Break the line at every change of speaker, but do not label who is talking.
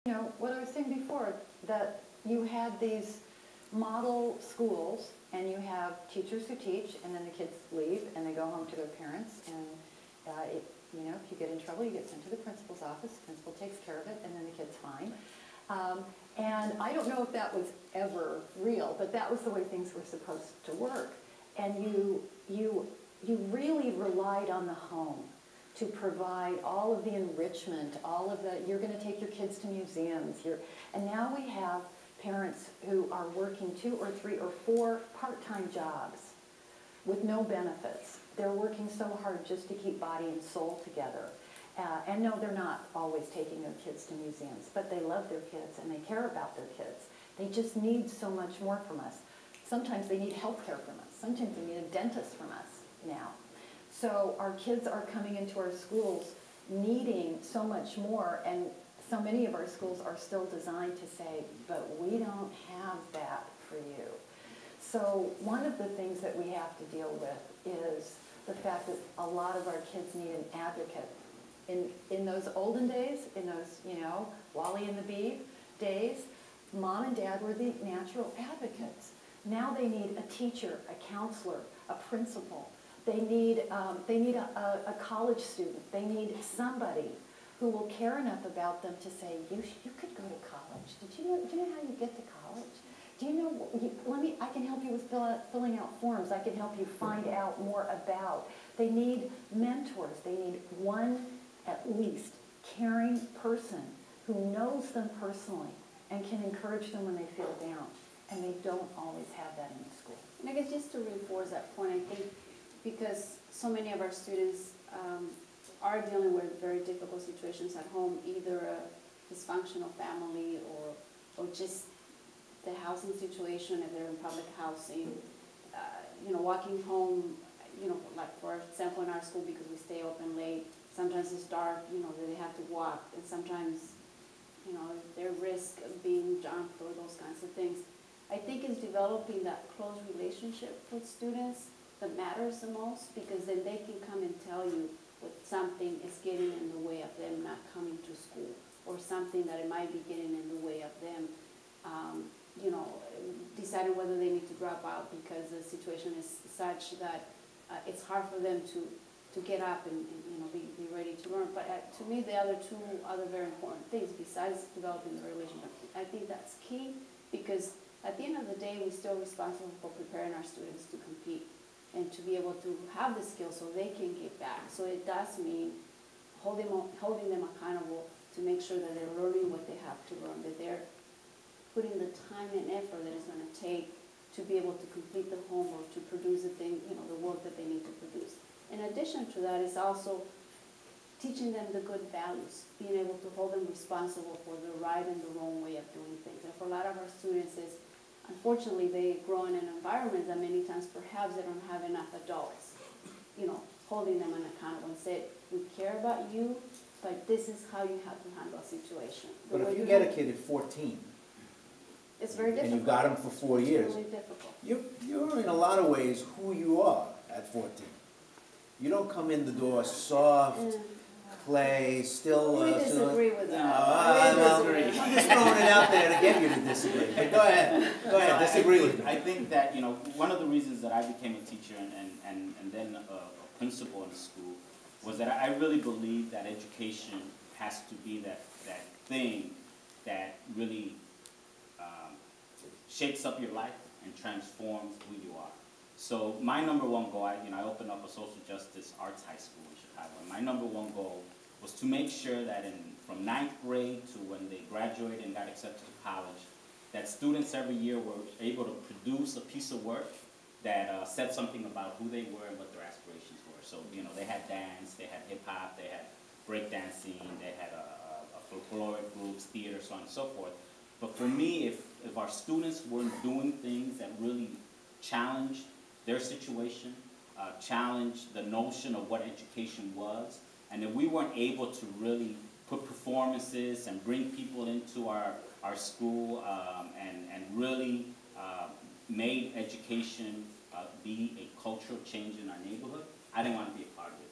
You know, what I was saying before, that you had these model schools, and you have teachers who teach, and then the kids leave, and they go home to their parents, and you know, if you get in trouble, you get sent to the principal's office, the principal takes care of it, and then the kid's fine. And I don't know if that was ever real, but that was the way things were supposed to work. And you really relied on the home to provide all of the enrichment, all of the, you're going to take your kids to museums. And now we have parents who are working 2 or 3 or 4 part-time jobs with no benefits. They're working so hard just to keep body and soul together. And no, they're not always taking their kids to museums, but they love their kids and they care about their kids. They just need so much more from us. Sometimes they need health care from us. Sometimes they need a dentist from us now. So our kids are coming into our schools needing so much more, and so many of our schools are still designed to say, but we don't have that for you. So one of the things that we have to deal with is the fact that a lot of our kids need an advocate. In those olden days, in those, you know, Wally and the Bee days, mom and dad were the natural advocates. Now they need a teacher, a counselor, a principal. They need a college student. They need somebody who will care enough about them to say, you could go to college. Do you know how you get to college? Do you know, I can help you with filling out forms. I can help you find out more about. They need mentors. They need one, at least, caring person who knows them personally and can encourage them when they feel down. And they don't always have that in school.
And I guess just to reinforce that point, I think because so many of our students are dealing with very difficult situations at home, either a dysfunctional family or just the housing situation, if they're in public housing, you know, walking home, you know, like for example in our school, because we stay open late, sometimes it's dark, you know, they have to walk, and sometimes, you know, their risk of being jumped or those kinds of things. I think it's developing that close relationship with students that matters the most, because then they can come and tell you what something is getting in the way of them not coming to school, or something that it might be getting in the way of them, you know, deciding whether they need to drop out because the situation is such that it's hard for them to get up and you know, be ready to learn. But to me, the two other very important things besides developing the relationship, I think that's key, because at the end of the day, we're still responsible for preparing our students to compete and to be able to have the skills so they can get back. So it does mean holding them accountable to make sure that they're learning what they have to learn, that they're putting the time and effort that it's going to take to be able to complete the homework, to produce the thing, you know, the work that they need to produce. In addition to that, it's also teaching them the good values, being able to hold them responsible for the right and the wrong way of doing things. And for a lot of our students, unfortunately, they grow in an environment that many times perhaps they don't have enough adults, you know, holding them accountable and say, we care about you, but this is how you have to handle a situation.
But if you get a kid at 14,
it's very difficult.
And you've got them for 4 years,
it's really difficult.
You're in a lot of ways who you are at 14. You don't come in the door soft, play, still...
We disagree with that.
I'm just throwing it out there to get you to disagree. But go ahead, disagree with me.
I think that, you know, one of the reasons that I became a teacher and then a principal in the school was that I really believe that education has to be that thing that really shakes up your life and transforms who you are. So my number one goal, I opened up a social justice arts high school in Chicago. And my number one goal was to make sure that from 9th grade to when they graduated and got accepted to college, that students every year were able to produce a piece of work that said something about who they were and what their aspirations were. So, you know, they had dance, they had hip hop, they had breakdancing, they had folkloric groups, theater, so on and so forth. But for me, if our students weren't doing things that really challenged their situation, challenged the notion of what education was, and if we weren't able to really put performances and bring people into our school and really made education be a cultural change in our neighborhood, I didn't want to be a part of it.